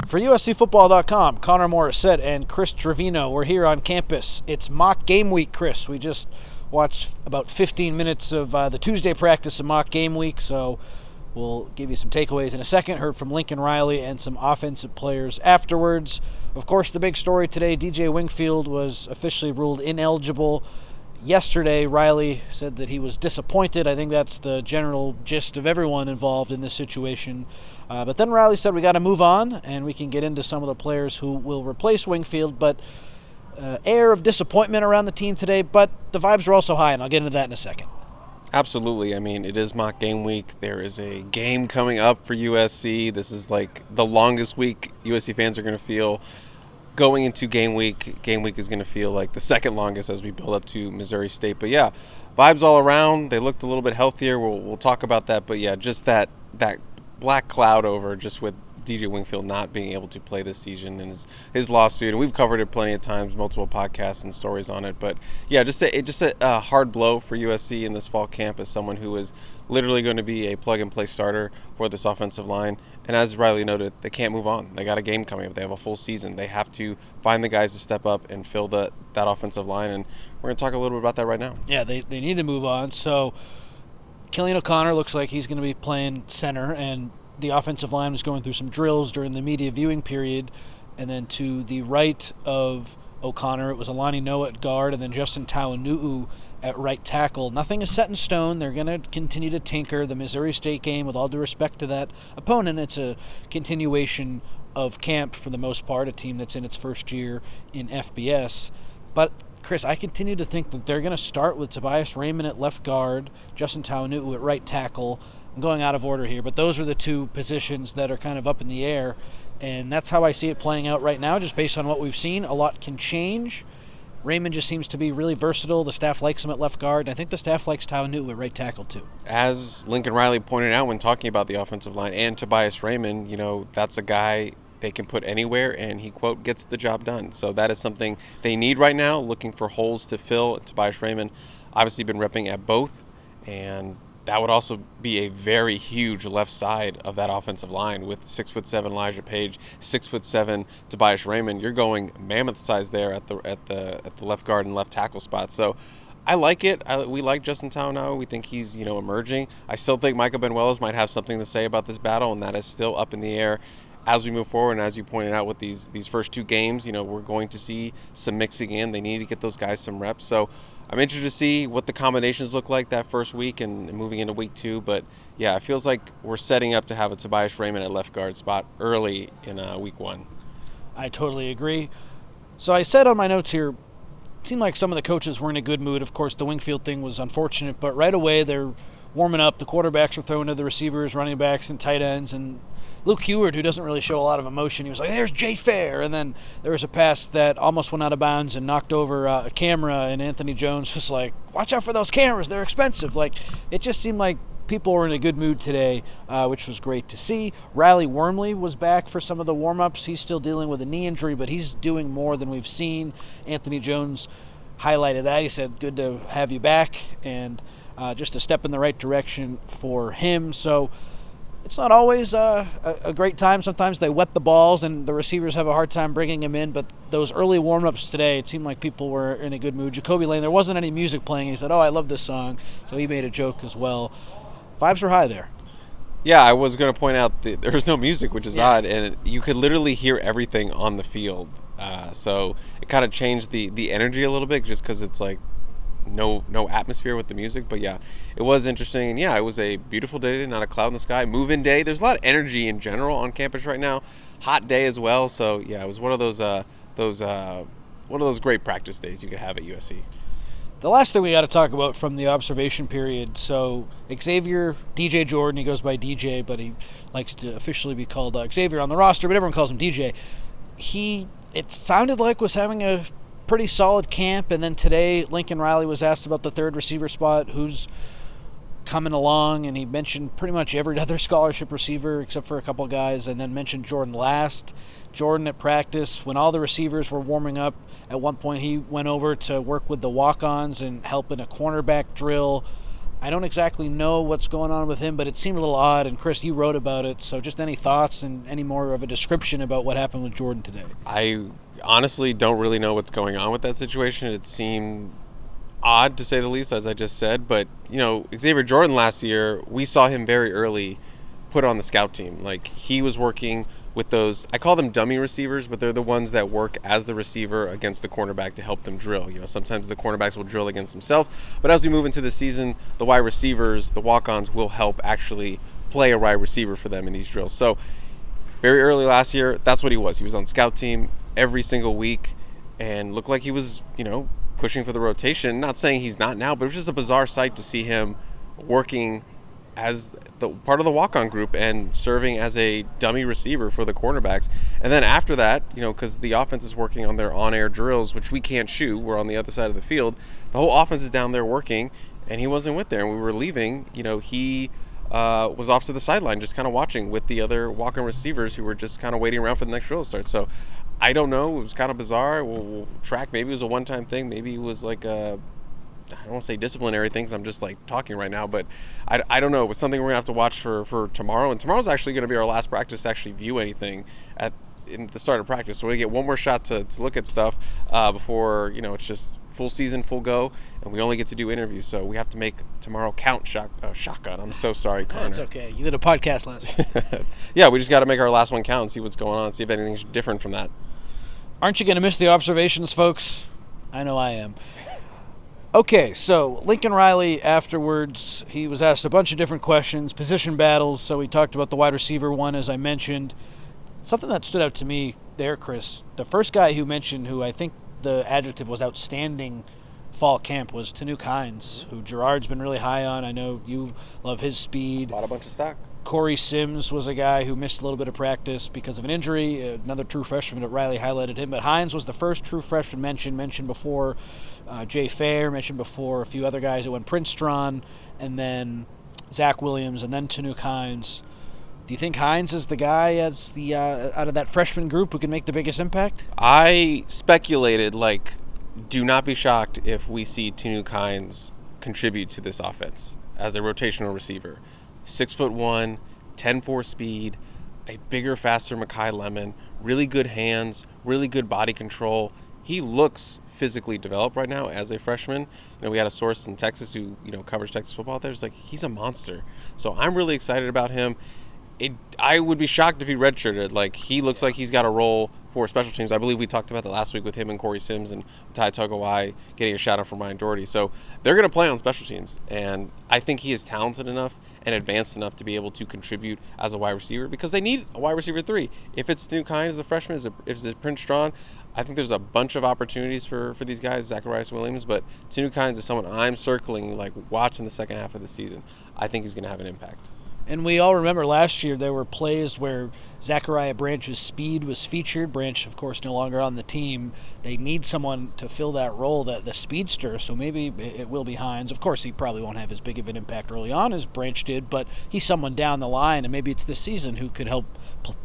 For USCFootball.com, Connor Morrissette and Chris Trevino. We're here on campus. It's mock game week, Chris. We just watched about 15 minutes of the Tuesday practice of mock game week, so we'll give you some takeaways in a second. Heard from Lincoln Riley and some offensive players afterwards. Of course, the big story today, DJ Wingfield was officially ruled ineligible. Yesterday, Riley said that he was disappointed. I think that's the general gist of everyone involved in this situation. But then Riley said we got to move on, and we can get into some of the players who will replace Wingfield. But air of disappointment around the team today, but the vibes are also high, and I'll get into that in a second. Absolutely. I mean, it is mock game week. There is a game coming up for USC. This is like the longest week USC fans are going to feel. Going into game week is going to feel like the second longest as we build up to Missouri State. But yeah, vibes all around. They looked a little bit healthier. We'll talk about that. But yeah, just that black cloud over just with DJ Wingfield not being able to play this season and his lawsuit. And we've covered it plenty of times, multiple podcasts and stories on it. But yeah, just a hard blow for USC in this fall camp as someone who is literally going to be a plug-and-play starter for this offensive line. And as Riley noted, they can't move on. They got a game coming up. They have a full season. They have to find the guys to step up and fill that offensive line. And we're going to talk a little bit about that right now. Yeah, they need to move on. So Killian O'Connor looks like he's going to be playing center, and the offensive line was going through some drills during the media viewing period. And then to the right of O'Connor, it was Alani Noah at guard, and then Justin Tawanu'u at right tackle. Nothing is set in stone. They're going to continue to tinker. The Missouri State game, with all due respect to that opponent, it's a continuation of camp for the most part, a team that's in its first year in FBS. But, Chris, I continue to think that they're going to start with Tobias Raymond at left guard, Justin Tawanu'u at right tackle. I'm going out of order here, but those are the two positions that are kind of up in the air, and that's how I see it playing out right now, just based on what we've seen. A lot can change. Raymond just seems to be really versatile. The staff likes him at left guard, and I think the staff likes Tawanu'u at right tackle too. As Lincoln Riley pointed out when talking about the offensive line and Tobias Raymond, that's a guy they can put anywhere, and he, quote, gets the job done. So that is something they need right now, looking for holes to fill. Tobias Raymond obviously been repping at both, and that would also be a very huge left side of that offensive line with 6'7" Elijah Page, 6'7" Tobias Raymond. You're going mammoth size there at the left guard and left tackle spot. So I like it. We like Justin Tawanu'u. We think he's emerging. I still think Micah Benuelos might have something to say about this battle, and that is still up in the air as we move forward. And as you pointed out with these first two games, we're going to see some mixing in. They need to get those guys some reps. So I'm interested to see what the combinations look like that first week and moving into week 2. But, yeah, it feels like we're setting up to have a Tobias Raymond at left guard spot early in week 1. I totally agree. So I said on my notes here, it seemed like some of the coaches were in a good mood. Of course, the Wingfield thing was unfortunate, but right away they're warming up. The quarterbacks were throwing to the receivers, running backs, and tight ends. And Luke Heward, who doesn't really show a lot of emotion, he was like, there's Jay Fair. And then there was a pass that almost went out of bounds and knocked over a camera, and Anthony Jones was like, watch out for those cameras, they're expensive. It just seemed like people were in a good mood today, which was great to see. Riley Wormley was back for some of the warm-ups. He's still dealing with a knee injury, but he's doing more than we've seen. Anthony Jones highlighted that. He said, good to have you back, and just a step in the right direction for him. So it's not always a great time. Sometimes they wet the balls and the receivers have a hard time bringing them in, but those early warm-ups today, it seemed like people were in a good mood. Jacoby Lane, there wasn't any music playing. He said, I love this song, so he made a joke as well. Vibes were high there. Yeah, I was going to point out that there was no music, which is odd, and you could literally hear everything on the field. So it kind of changed the energy a little bit just because it's like no atmosphere with the music. But yeah, it was interesting. And yeah, it was a beautiful day, not a cloud in the sky. Move-in day. There's a lot of energy in general on campus right now. Hot day as well. So yeah, it was one of those great practice days you could have at USC. The last thing we got to talk about from the observation period, so Xavier, DJ Jordan, he goes by DJ, but he likes to officially be called Xavier on the roster, but everyone calls him DJ. It sounded like was having a pretty solid camp, and then today Lincoln Riley was asked about the third receiver spot, who's coming along, and he mentioned pretty much every other scholarship receiver except for a couple guys, and then mentioned Jordan last. Jordan at practice, when all the receivers were warming up, at one point he went over to work with the walk-ons and help in a cornerback drill. I don't exactly know what's going on with him, but it seemed a little odd. And Chris, you wrote about it, so just any thoughts and any more of a description about what happened with Jordan today? I honestly don't really know what's going on with that situation. It seemed odd, to say the least, as I just said. But, Xavier Jordan last year, we saw him very early put on the scout team. Like, he was working with those, I call them dummy receivers, but they're the ones that work as the receiver against the cornerback to help them drill. Sometimes the cornerbacks will drill against themselves, but as we move into the season, the wide receivers, the walk-ons, will help actually play a wide receiver for them in these drills. So very early last year, that's what he was. He was on scout team every single week and looked like he was, pushing for the rotation. Not saying he's not now, but it was just a bizarre sight to see him working as the part of the walk-on group and serving as a dummy receiver for the cornerbacks. And then after that, because the offense is working on their on-air drills, which we can't shoot, we're on the other side of the field, the whole offense is down there working, and he wasn't with there. And we were leaving, he was off to the sideline just kind of watching with the other walk-on receivers who were just kind of waiting around for the next drill to start. So I don't know. It was kind of bizarre. We'll track. Maybe it was a one-time thing. Maybe it was like a, I don't want to say disciplinary things. I'm just like talking right now, but I don't know. It was something we're gonna have to watch for tomorrow. And tomorrow's actually going to be our last practice to actually view anything in the start of practice. So we're gonna get one more shot to look at stuff before it's just full season, full go, and we only get to do interviews. So we have to make tomorrow count. Shotgun. I'm so sorry, Connor. That's okay. You did a podcast last. Yeah, we just got to make our last one count and see what's going on, see if anything's different from that. Aren't you going to miss the observations, folks? I know I am. Okay, so Lincoln Riley afterwards, he was asked a bunch of different questions, position battles, so he talked about the wide receiver one, as I mentioned. Something that stood out to me there, Chris, the first guy who mentioned, who I think the adjective was outstanding fall camp, was Tanuk Hines, who Gerard's been really high on. I know you love his speed. Bought a bunch of stock. Corey Sims was a guy who missed a little bit of practice because of an injury. Another true freshman, but Riley highlighted him. But Hines was the first true freshman mentioned before Jay Fair, mentioned before a few other guys that went Prince Strachan, and then Zach Williams, and then Tanuk Hines. Do you think Hines is the guy as the out of that freshman group who can make the biggest impact? I speculated, do not be shocked if we see Tanuk Hines contribute to this offense as a rotational receiver. 6'1", 10.4 speed, a bigger, faster Mekhi Lemon, really good hands, really good body control. He looks physically developed right now as a freshman. We had a source in Texas who covers Texas football out there. It's like, he's a monster. So I'm really excited about him. I would be shocked if he redshirted. He looks like he's got a role for special teams. I believe we talked about that last week with him and Corey Sims and Ty Tugawai getting a shout out from Ryan Doherty. So they're going to play on special teams, and I think he is talented enough and advanced enough to be able to contribute as a wide receiver, because they need a wide receiver 3. If it's Tanuk Hines as a freshman, if it's Prince Strachan, I think there's a bunch of opportunities for these guys, Zacharias Williams, but Tanuk Hines is someone I'm circling, watching the second half of the season. I think he's going to have an impact. And we all remember last year there were plays where Zachariah Branch's speed was featured. Branch, of course, no longer on the team. They need someone to fill that role, the speedster, so maybe it will be Hines. Of course, he probably won't have as big of an impact early on as Branch did, but he's someone down the line, and maybe it's this season who could help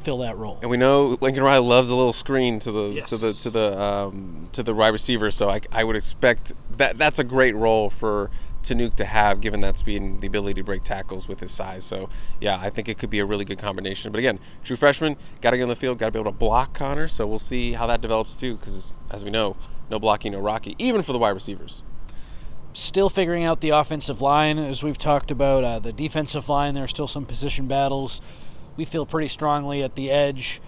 fill that role. And we know Lincoln Riley loves a little screen to the yes. to the wide receiver, so I would expect that's a great role for Tanuk to have, given that speed and the ability to break tackles with his size. So yeah, I think it could be a really good combination. But again, true freshman, got to get on the field, got to be able to block, Connor. So we'll see how that develops too, because as we know, no blocking, no rocky, even for the wide receivers. Still figuring out the offensive line, as we've talked about. The defensive line, there are still some position battles. We feel pretty strongly at the edge.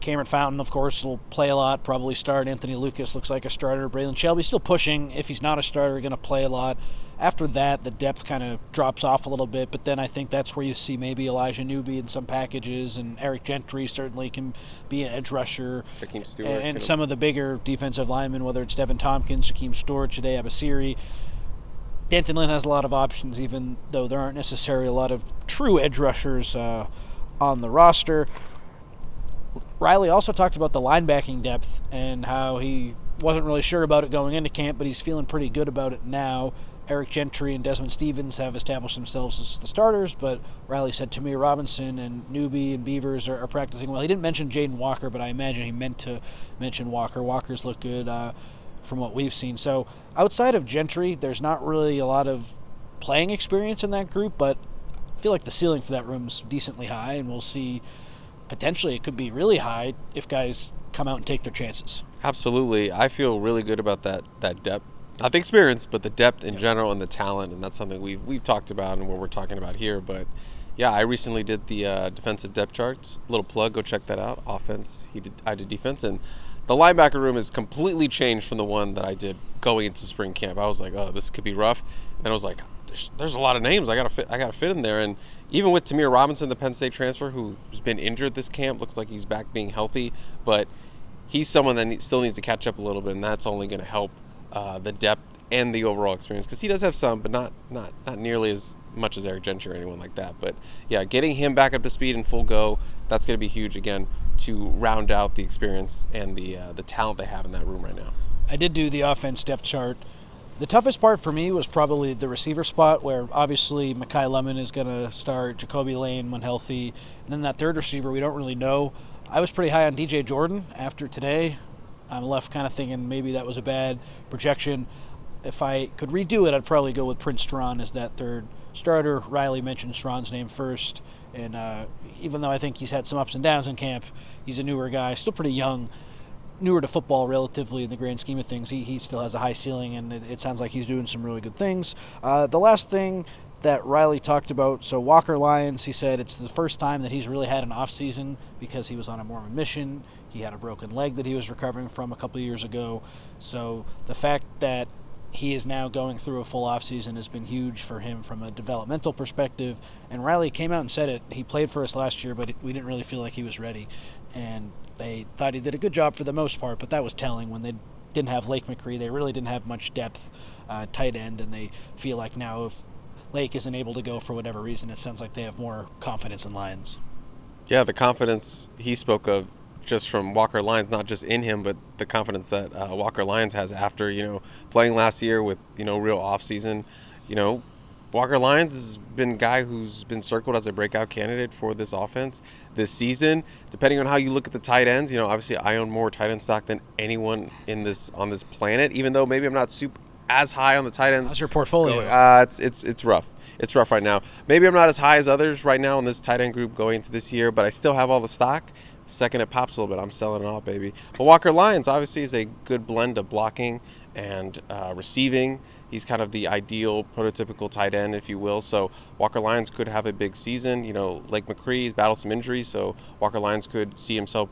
Cameron Fountain, of course, will play a lot, probably start. Anthony Lucas looks like a starter. Braylon Shelby still pushing. If he's not a starter, going to play a lot. After that, the depth kind of drops off a little bit, but then I think that's where you see maybe Elijah Newby in some packages, and Eric Gentry certainly can be an edge rusher. Jakeem Stewart. And some of the bigger defensive linemen, whether it's Devin Tompkins, Jakeem Stewart, Jade Abasiri. Danton Lynn has a lot of options, even though there aren't necessarily a lot of true edge rushers on the roster. Riley also talked about the linebacking depth and how he wasn't really sure about it going into camp, but he's feeling pretty good about it now. Eric Gentry and Desmond Stevens have established themselves as the starters, but Riley said Tamir Robinson and Newby and Beavers are practicing well. He didn't mention Jaden Walker, but I imagine he meant to mention Walker. Walker's looked good from what we've seen. So outside of Gentry, there's not really a lot of playing experience in that group, but I feel like the ceiling for that room is decently high, and we'll see. Potentially, it could be really high if guys come out and take their chances. Absolutely. I feel really good about that depth. Not the experience, but the depth in general and the talent, and that's something we've talked about and what we're talking about here. But yeah, I recently did the defensive depth charts. Little plug, go check that out. Offense, I did defense, and the linebacker room is completely changed from the one that I did going into spring camp. I was like, oh, this could be rough, and I was like, there's a lot of names I gotta fit in there. And even with Tamir Robinson, the Penn State transfer, who's been injured this camp, looks like he's back being healthy, but he's someone that still needs to catch up a little bit, and that's only going to help the depth and the overall experience, because he does have some, but not nearly as much as Eric Gentry or anyone like that. But yeah, getting him back up to speed and full go, that's going to be huge again to round out the experience and the talent they have in that room right now. I did do the offense depth chart. The toughest part for me was probably the receiver spot, where obviously Mekhi Lemon is going to start, Jacoby Lane when healthy, and then that third receiver we don't really know. I was pretty high on DJ Jordan after today. I'm left kind of thinking maybe that was a bad projection. If I could redo it, I'd probably go with Prince Strawn as that third starter. Riley mentioned Strawn's name first, and even though I think he's had some ups and downs in camp, he's a newer guy, still pretty young, newer to football relatively in the grand scheme of things. He still has a high ceiling, and it sounds like he's doing some really good things. The last thing that Riley talked about, so Walker Lyons, he said it's the first time that he's really had an off season because he was on a Mormon mission. He had a broken leg that he was recovering from a couple of years ago. So the fact that he is now going through a full off season has been huge for him from a developmental perspective. And Riley came out and said it. He played for us last year, but we didn't really feel like he was ready. And they thought he did a good job for the most part, but that was telling. When they didn't have Lake McCree, they really didn't have much depth tight end, and they feel like now if Lake isn't able to go for whatever reason, it sounds like they have more confidence in Lyons. Yeah, the confidence he spoke of just from Walker Lyons, not just in him, but the confidence that Walker Lyons has after, playing last year with, real offseason. Walker Lyons has been a guy who's been circled as a breakout candidate for this offense this season. Depending on how you look at the tight ends, obviously I own more tight end stock than anyone on this planet, even though maybe I'm not as high on the tight ends. How's your portfolio? It's rough. It's rough right now. Maybe I'm not as high as others right now in this tight end group going into this year, but I still have all the stock. Second it pops a little bit, I'm selling it all, baby. But Walker Lyons obviously is a good blend of blocking and receiving. He's kind of the ideal prototypical tight end, if you will. So Walker Lyons could have a big season. Lake McCree battled some injuries, so Walker Lyons could see himself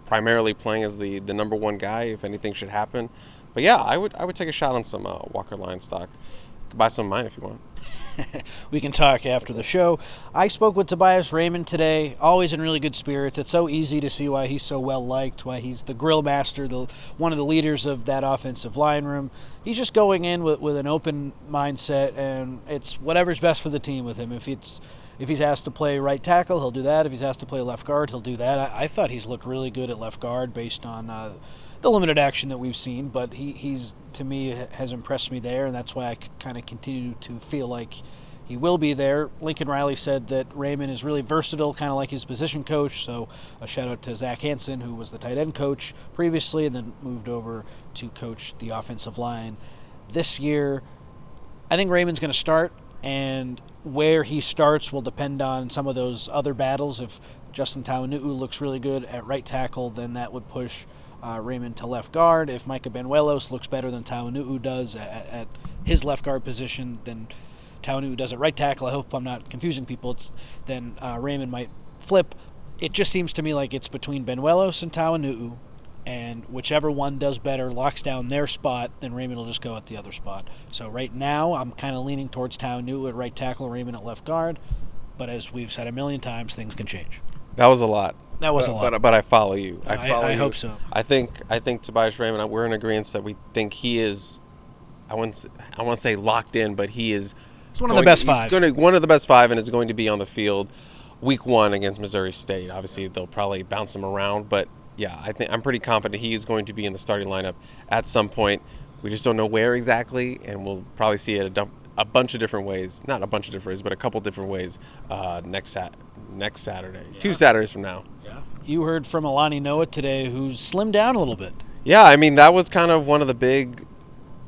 primarily playing as the number one guy if anything should happen. But yeah, I would take a shot on some Walker Lyons stock. You can buy some of mine if you want. We can talk after the show. I spoke with Tobias Raymond today, always in really good spirits. It's so easy to see why he's so well liked, why he's the grill master, one of the leaders of that offensive line room. He's just going in with an open mindset, and it's whatever's best for the team with him. If he's asked to play right tackle, he'll do that. If he's asked to play left guard, he'll do that. I thought he's looked really good at left guard based on the limited action that we've seen, but he's to me has impressed me there, and that's why I kind of continue to feel like he will be there. Lincoln Riley said that Raymond is really versatile, kind of like his position coach, so a shout out to Zach Hansen, who was the tight end coach previously and then moved over to coach the offensive line this year. I think Raymond's going to start, and where he starts will depend on some of those other battles. If Justin Tawanu'u looks really good at right tackle, then that would push Raymond to left guard. If Micah Benuelos looks better than Tawanu'u does at his left guard position, then Tawanu'u does at right tackle. I hope I'm not confusing people. Then Raymond might flip. It just seems to me like it's between Benuelos and Tawanu'u, and whichever one does better locks down their spot, then Raymond will just go at the other spot. So right now I'm kind of leaning towards Tawanu'u at right tackle, Raymond at left guard, but as we've said a million times, things can change. That was a lot. That was a lot. But I follow you. I hope so. I think Tobias Raymond, we're in agreement that we think he is, I want to say locked in, but he is. He's one of the best five. One of the best five, and is going to be on the field week 1 against Missouri State. Obviously, they'll probably bounce him around, but yeah, I'm pretty confident he is going to be in the starting lineup at some point. We just don't know where exactly, and we'll probably see it a bunch of different ways. Not a bunch of different ways, but a couple different ways next Saturday. Yeah. 2 Saturdays from now. Yeah. You heard from Alani Noah today, who's slimmed down a little bit. Yeah, I mean, that was kind of one of the big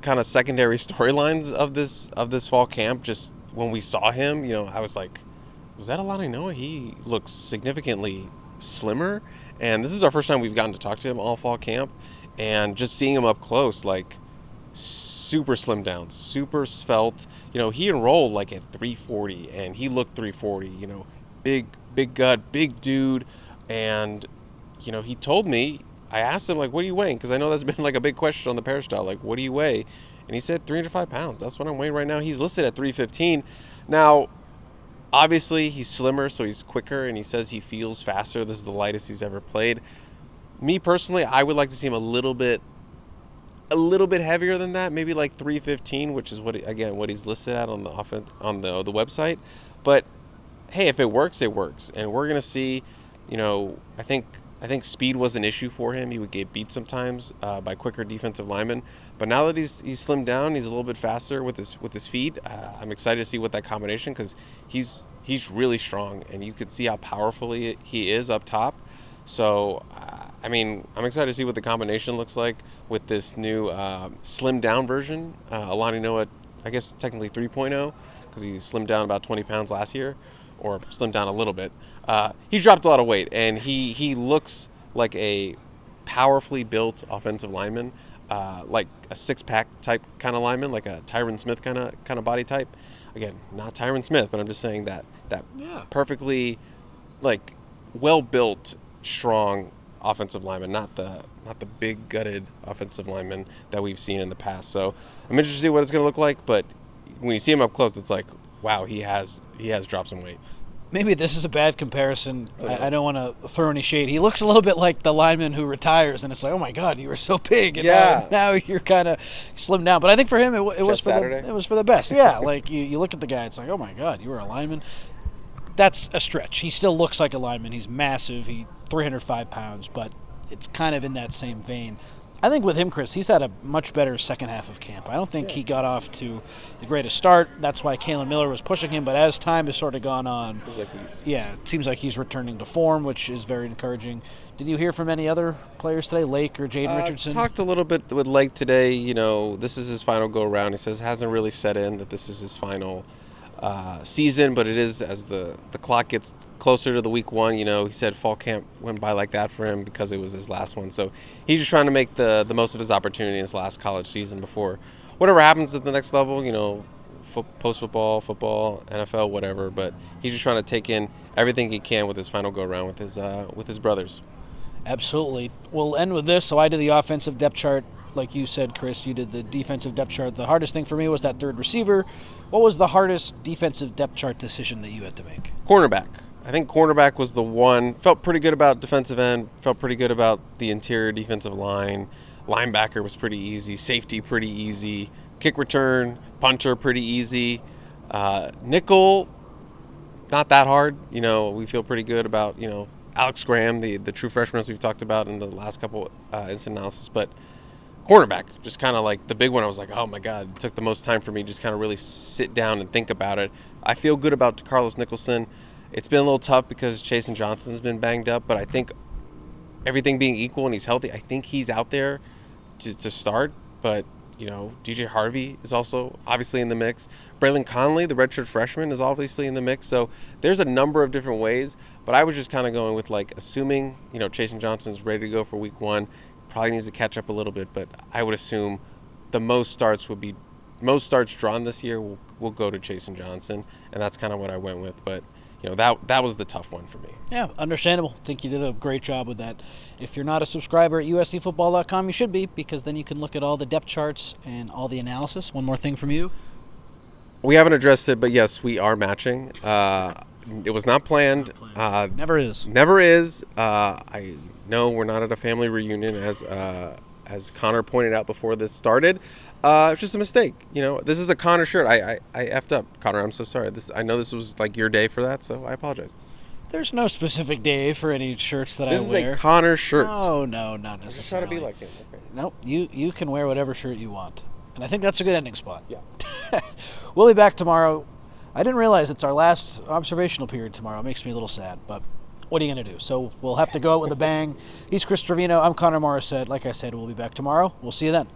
kind of secondary storylines of this fall camp. Just when we saw him, I was like, was that Alani Noah? He looks significantly slimmer, and this is our first time we've gotten to talk to him all fall camp, and just seeing him up close, like super slimmed down, super svelte. He enrolled like at 340, and he looked 340. Big gut, big dude, and he told me. I asked him, like, what are you weighing? Because I know that's been like a big question on the peristyle. Like, what do you weigh? And he said 305 pounds. That's what I'm weighing right now. He's listed at 315. Now, obviously, he's slimmer, so he's quicker, and he says he feels faster. This is the lightest he's ever played. Me personally, I would like to see him a little bit heavier than that, maybe like 315, which is what he's listed at on the the website. But hey, if it works, it works, and we're gonna see. I think speed was an issue for him. He would get beat sometimes by quicker defensive linemen. But now that he's slimmed down, he's a little bit faster with his feet. I'm excited to see what that combination, because he's really strong, and you can see how powerful he is up top. So, I'm excited to see what the combination looks like with this new slimmed down version. Alani Noah, I guess technically 3.0, because he slimmed down about 20 pounds last year, or slimmed down a little bit. He dropped a lot of weight, and he looks like a powerfully built offensive lineman, like a six-pack type kind of lineman, like a Tyron Smith kind of body type. Again, not Tyron Smith, but I'm just saying that perfectly, like, well-built, strong offensive lineman, not the big gutted offensive lineman that we've seen in the past. So I'm interested to see what it's going to look like, but when you see him up close, it's like, wow, he has dropped some weight. Maybe this is a bad comparison. I don't want to throw any shade. He looks a little bit like the lineman who retires, and it's like, oh my God, you were so big, and now you're kind of slimmed down. But I think for him, it was for the best. Yeah, like you look at the guy, it's like, oh my God, you were a lineman. That's a stretch. He still looks like a lineman. He's massive. He's 305 pounds, but it's kind of in that same vein. I think with him, Chris, he's had a much better second half of camp. I don't think he got off to the greatest start. That's why Kalen Miller was pushing him. But as time has sort of gone on, it seems like he's returning to form, which is very encouraging. Did you hear from any other players today, Lake or Jaden Richardson? Talked a little bit with Lake today. This is his final go-around. He says it hasn't really set in that this is his final season, but it is as the clock gets closer to the week one. He said fall camp went by like that for him because it was his last one. So he's just trying to make the most of his opportunity in his last college season before whatever happens at the next level, post-football, football, NFL, whatever. But he's just trying to take in everything he can with his final go-around with his brothers. Absolutely. We'll end with this. So I did the offensive depth chart. Like you said, Chris, you did the defensive depth chart. The hardest thing for me was that third receiver. What was the hardest defensive depth chart decision that you had to make? Cornerback. I think cornerback was the one. Felt pretty good about defensive end. Felt pretty good about the interior defensive line. Linebacker was pretty easy. Safety pretty easy. Kick return, punter pretty easy. Nickel, not that hard. We feel pretty good about, Alex Graham, the true freshman as we've talked about in the last couple instant analysis. But cornerback, just kind of like the big one. I was like, oh my God, it took the most time for me to just kind of really sit down and think about it. I feel good about Carlos Nicholson. It's been a little tough because Chasen Johnson's been banged up, but I think everything being equal and he's healthy, I think he's out there to start. But, DJ Harvey is also obviously in the mix. Braylon Conley, the redshirt freshman, is obviously in the mix. So there's a number of different ways, but I was just kind of going with, like, assuming, Chasen Johnson's ready to go for week one. Probably needs to catch up a little bit, but I would assume the most starts drawn this year will go to Chasen Johnson, and that's kind of what I went with. But that was the tough one for me. Yeah, understandable. I think you did a great job with that. If you're not a subscriber at uscfootball.com, you should be, because then you can look at all the depth charts and all the analysis. One more thing from you. We haven't addressed it, but yes, we are matching. It was not planned. Never is. Never is. I know we're not at a family reunion, as Connor pointed out before this started. It's just a mistake. This is a Connor shirt. I effed up, Connor. I'm so sorry. I know this was like your day for that, so I apologize. There's no specific day for any shirts that I wear. This is a Connor shirt. Oh, no, not necessarily. I'm just trying to be like him. Okay. Nope, you can wear whatever shirt you want. And I think that's a good ending spot. Yeah. We'll be back tomorrow. I didn't realize it's our last observational period tomorrow. It makes me a little sad, but what are you going to do? So we'll have to go out with a bang. He's Chris Trevino. I'm Connor Morrissette. Like I said, we'll be back tomorrow. We'll see you then.